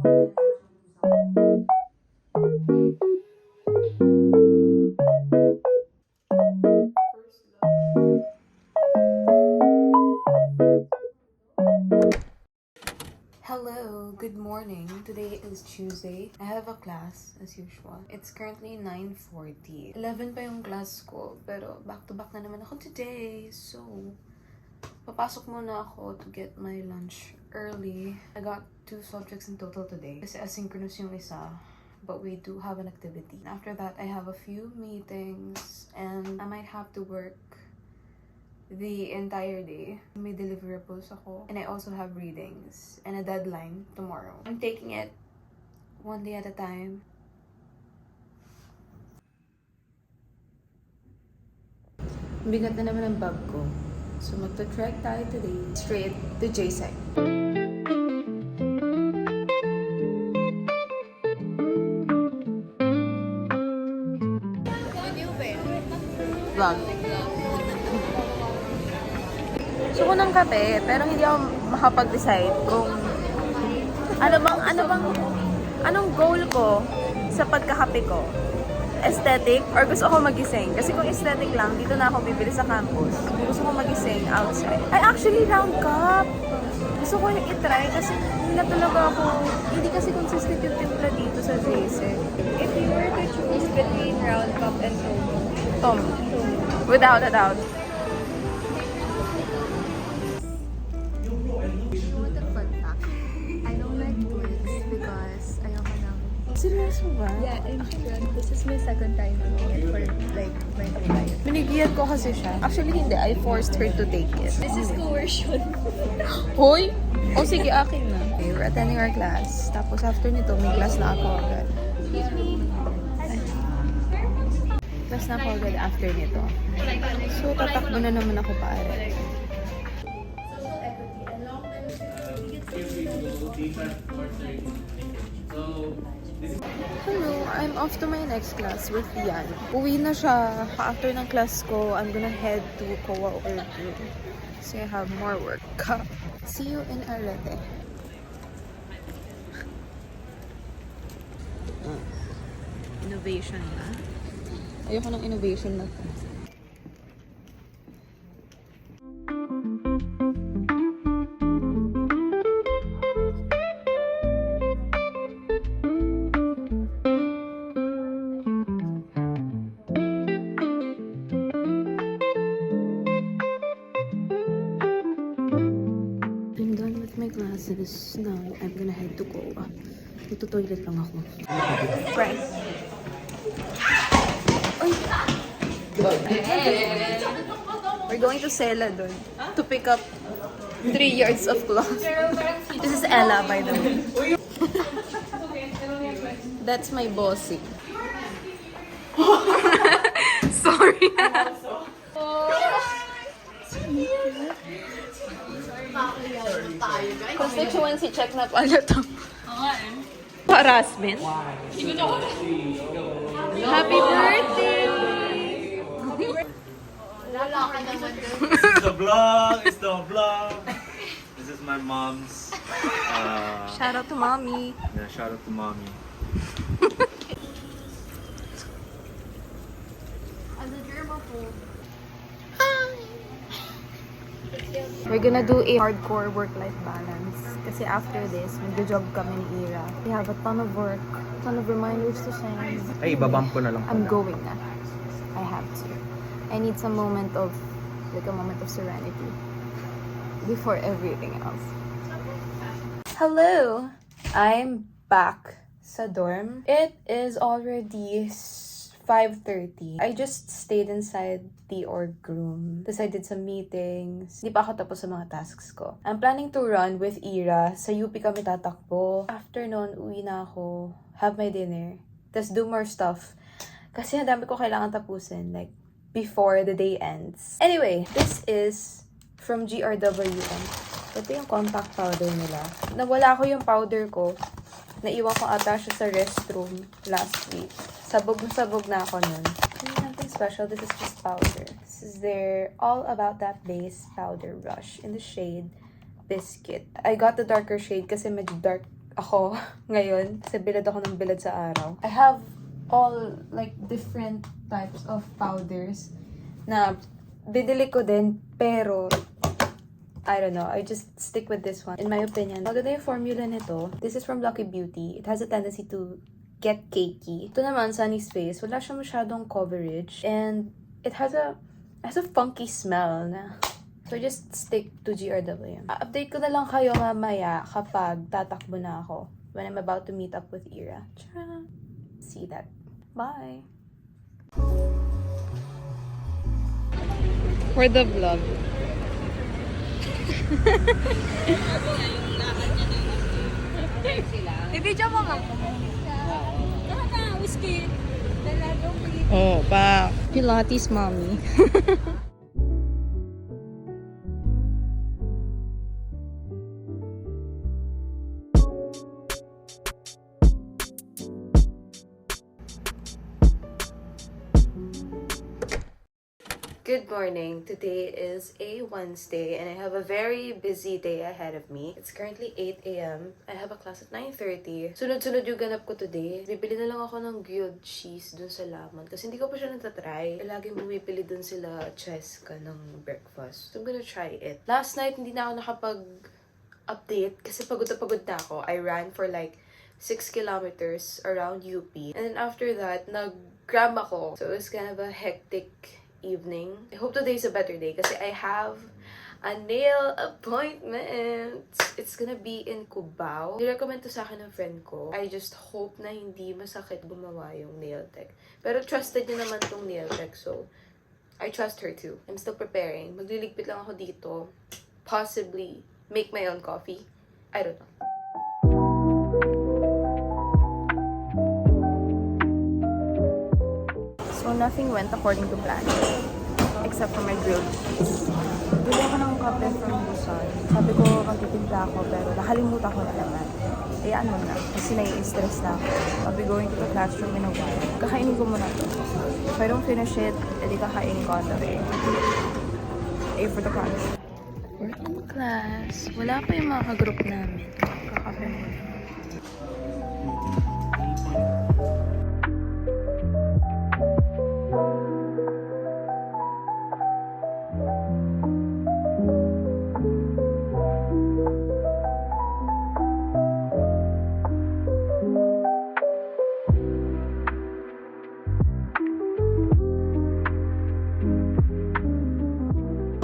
Hello, good morning. Today is Tuesday. I have a class as usual. It's currently 9:40. 11 pa yung class ko, pero back to back na naman ako today. So, papasok muna ako to get my lunch early. I got 2 subjects in total today. Kasi asynchronous yung isa, but we do have an activity. After that, I have a few meetings and I might have to work the entire day. May deliverables ako. And I also have readings and a deadline tomorrow. I'm taking it one day at a time. Bigat na naman ang bag ko. So magta-trek tayo today. Straight to JSEC. Vlog. Gusto ko ng kape, pero hindi ako makapag-decide kung anong goal ko sa pagkakape ko. Aesthetic or gusto ko magising. Kasi kung aesthetic lang, dito na ako bibili sa campus. Gusto ko magising outside. Ay, actually, round cup! Gusto ko yung itry kasi hindi na talaga ako, hindi kasi consistent yung timpla dito sa JSEC. If you were to choose between round cup and Tom. Without a doubt. Seryoso ba? Yeah, I'm sure. This is my second time doing it for like my whole life. Binigyan ko kasi siya. Actually, hindi. I forced her to take it. This is coercion. Hoy! O sige, akin na. Okay, we're attending our class. Tapos after nito, may class na ako agad. Class na ako agad after nito. So, tatakbo na naman ako pare. Hello, I'm off to my next class with Yan. Uwi na siya. After ng class ko, I'm gonna head to COA or Group. So I have more work. See you in Arete. Innovation na. Ayoko ng innovation na to. Classes. Now, I'm gonna head to COA. Dito toilet lang ako. Price. Oy! We're going to Sela doon to pick up 3 yards of cloth. This is Ella, by the way. That's my bossy. Sorry. Constituency check na pala to. Harassment. Happy birthday! It's the vlog. It's the vlog. This is my mom's. Shout out to mommy. Yeah, shout out to mommy. We're gonna do a hardcore work-life balance. Kasi after this, mag-job kami ni Ira. We have a ton of work, ton of reminders to send. Ay, babump ko na lang. I'm going na. I have to. I need some moment of, like a moment of serenity before everything else. Hello! I'm back sa dorm. It is already 5:30. I just stayed inside the org room. Tapos I did some meetings. Hindi pa ako tapos sa mga tasks ko. I'm planning to run with Ira. Sa UP kami tatakbo. After nun, uwi na ako. Have my dinner. Tapos do more stuff. Kasi ang dami ko kailangan tapusin. Like, before the day ends. Anyway, this is from GRWM. Ito yung compact powder nila. Nawala ko yung powder ko. Naiwan ko ata siya sa restroom last week. Sabog na ako nun. Nothing special. This is just powder. This is their All About That Base Powder Brush in the shade Biscuit. I got the darker shade kasi medyo dark ako ngayon. Kasi bilad ako ng bilad sa araw. I have all like different types of powders na bidili ko din, pero I don't know. I just stick with this one. In my opinion, maganda yung formula nito. This is from Lucky Beauty. It has a tendency to get cakey. Ito naman, Sunny's Face. Wala siya masyadong coverage. And it has a funky smell na. So, just stick to GRWM. Update ko na lang kayo mamaya kapag tatakbo na ako. When I'm about to meet up with Ira. Tara! See that. Bye! For the vlog. I-video mo nga. Whiskey. Oh, pa. Pilates mommy. Good morning. Today is a Wednesday and I have a very busy day ahead of me. It's currently 8 a.m. I have a class at 9:30. Sunod-sunod yung ganap ko today. Bibili na lang ako ng grilled cheese dun sa Laman kasi hindi ko pa siya natatry. Laging bumibili dun sila Cheska ng breakfast. So I'm gonna try it. Last night, hindi na ako nakapag-update kasi pagod na ako. I ran for like 6 kilometers around UP. And then after that, nag-gram ako. So it was kind of a hectic evening. I hope today's a better day kasi I have a nail appointment. It's gonna be in Cubao. Nirecommend to sa akin ng friend ko. I just hope na hindi masakit gumawa yung nail tech. Pero trusted niya naman tong nail tech, so I trust her too. I'm still preparing. Magliligpit lang ako dito. Possibly make my own coffee. I don't know. So, nothing went according to plan. Except for my grilled cheese. Bili ako ng kape from Busan. Sabi ko, magtitimpla ako, pero nakalimutan ko na naman. Eh, ano na, kasi nai-stress na ako. I'll be going to the classroom in a while. Kakainin ko muna to. If I don't finish it, edi kakainin ko on the way. A for the class. We're in class. Wala pa yung mga ka-group namin. Kakape muna.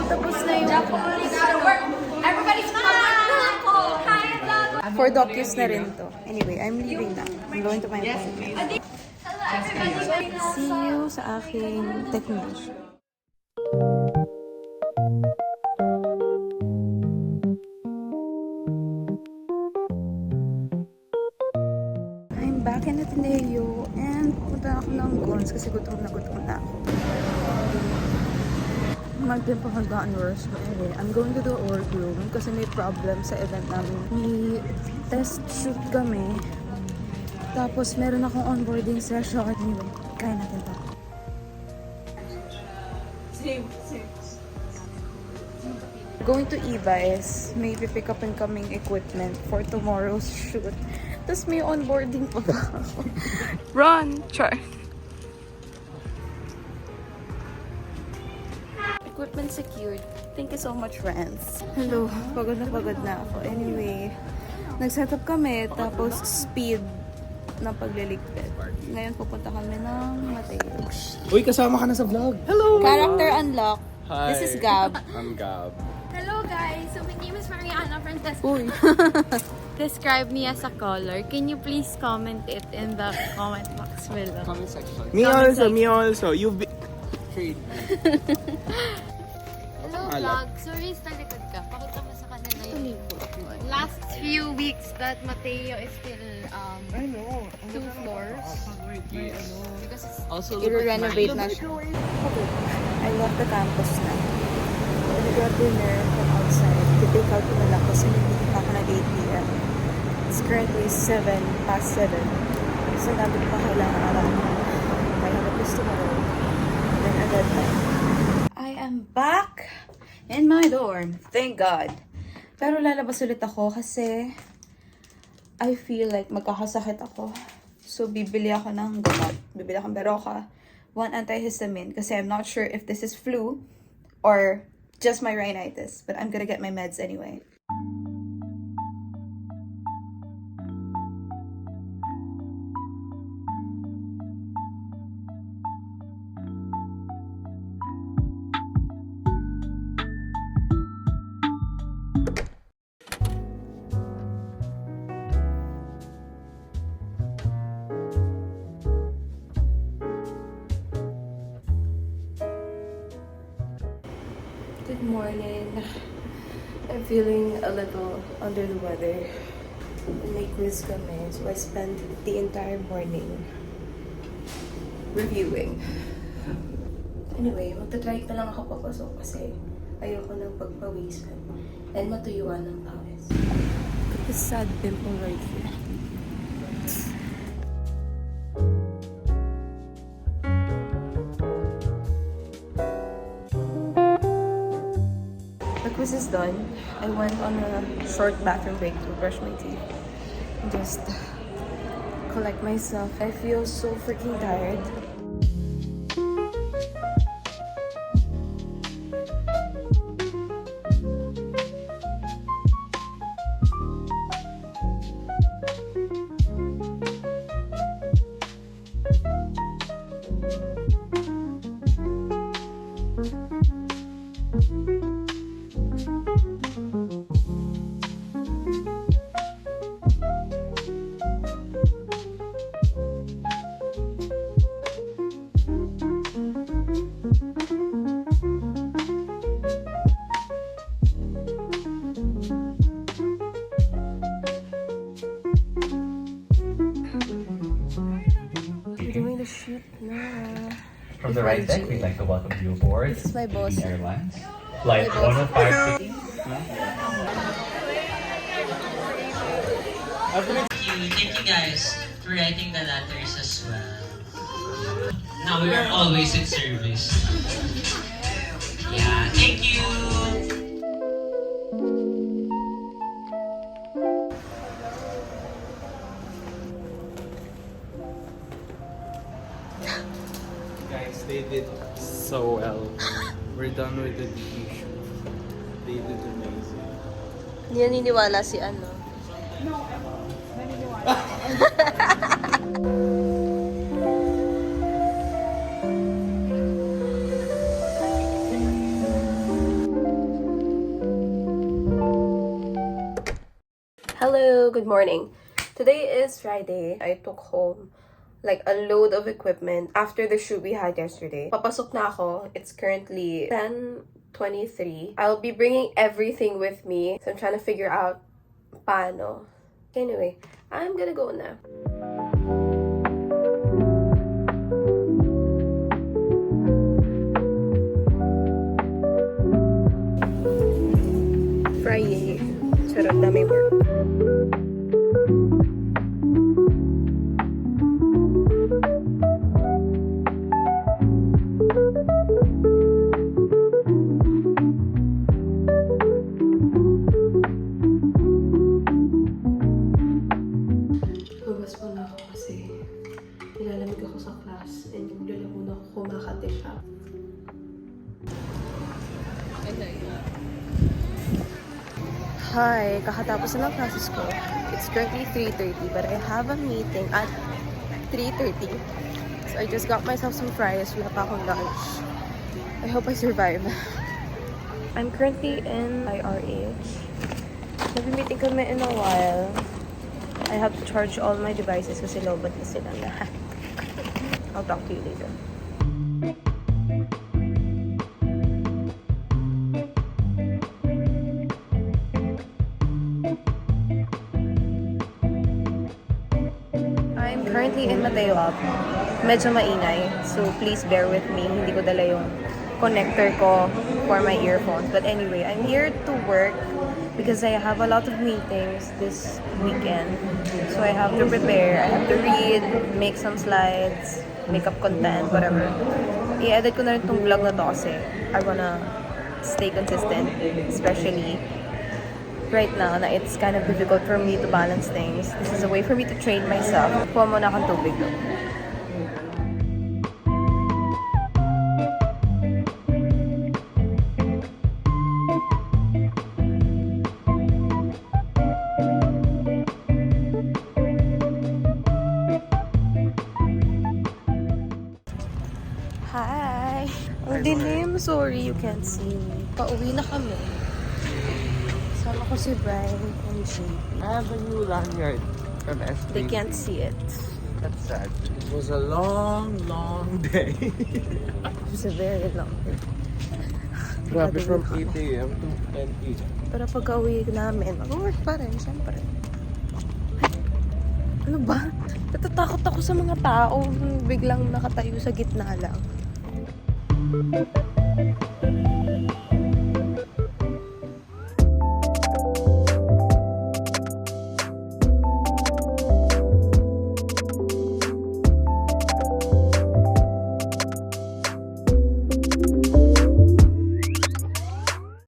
Tapos na yung for docus na rin to. Anyway, I'm leaving na. I'm going to my appointment. See you sa aking technician. I'm back in Ateneo and punta ako ng Gons kasi gutom na ako. Magpapag-honors ko. I'm going to the org room kasi may problem sa event namin. May test shoot kami. Tapos meron akong onboarding session. Anyway, kaya natin to. Same. Going to Eva is may pick up and coming equipment for tomorrow's shoot. Tapos may onboarding pa ba ako. Run! Char! Equipment secured. Thank you so much, friends. Hello, pagod na ako. Anyway, nag-setup kami, tapos speed ng pagliligpit. Ngayon pupunta kami ng Mateo. Uy, kasama ka na sa vlog. Hello! Character unlock. Hi. This is Gab. I'm Gab. Hello guys! So my name is Mariana Francesca. Uy. Describe me as a color. Can you please comment it in the comment box below? Comment section. Me also. You've been... Trade. Hello vlog! Sorry, sa likod ka. Pakita mo sa kanila yung last few weeks that Mateo is still I know. 2 floors. Because it's Also, I-renovate na siya. Okay. I left the campus na. I got dinner from outside. I-take out ko na lang kasi hindi pa ako nag 8 p.m. It's currently 7:07. So, natin pa kailangan alam mo. I have a quiz tomorrow. Then, at that time. I am back in my dorm. Thank God. Pero lalabas ulit ako kasi I feel like magkakasakit ako. So, bibili ako ng gamot. Bibili ako ng Berocca, one antihistamine, kasi I'm not sure if this is flu or just my rhinitis. But I'm gonna get my meds anyway. Good morning. I'm feeling a little under the weather. May quiz kami, so I spent the entire morning reviewing. Anyway, magta-try na lang ako papasok kasi ayoko nang pagpawisan and matuyuan ng pawis. Look at this sad pimple right here. The quiz is done. I went on a short bathroom break to brush my teeth and just collect myself. I feel so freaking tired. Doing the shoot na. From the right deck, we'd like to welcome you aboard This is my boss. Philippine Airlines. Flight My boss. 105. Thank you guys for writing the letters as well. Now we are always in service. Yeah, thank you. Guys, they did so well. We're done with the DP shoot. They did amazing. Hindi naniniwala si ano. Hello, good morning. Today is Friday. I took home like a load of equipment after the shoot we had yesterday. Papasok na ako. It's currently 10:23. I'll be bringing everything with me. So I'm trying to figure out paano. Anyway, I'm gonna go na. Friday. Charot na may work. Lumabas pa na ako kasi nilalamig ako sa class and yung lula muna ako kumakate siya. Hi! Kakatapos na ng classes ko. It's currently 3:30 but I have a meeting at 3:30. So I just got myself some fries. Wala pa akong lunch. I hope I survive. I'm currently in IRH. Nag-meeting kami in a while. I have to charge all my devices kasi lobat na sila lahat. I'll talk to you later. I'm currently in Mateo Up. Medyo maingay, so please bear with me. Hindi ko dala yung connector ko for my earphones. But anyway, I'm here to work because I have a lot of meetings this weekend. So I have to prepare, I have to read, make some slides, make up content, whatever. I-edit ko na rin tong vlog na to kasi I wanna stay consistent, especially right now na it's kind of difficult for me to balance things. This is a way for me to train myself. Kuha muna akong tubig though. Hi! Ang dilim. Sorry, you can't see me. Pauwi na kami. Sama ko si Brian and Jay. I have a new lanyard from SB. They can't see it. That's sad. It was a long, long day. It was a very long day. Grabe, from 8 a.m. to 10 p.m. Pero pagka-uwi namin, mag-work pa rin, syempre. Ano ba? Natatakot ako sa mga tao. Biglang nakatayo sa gitna lang.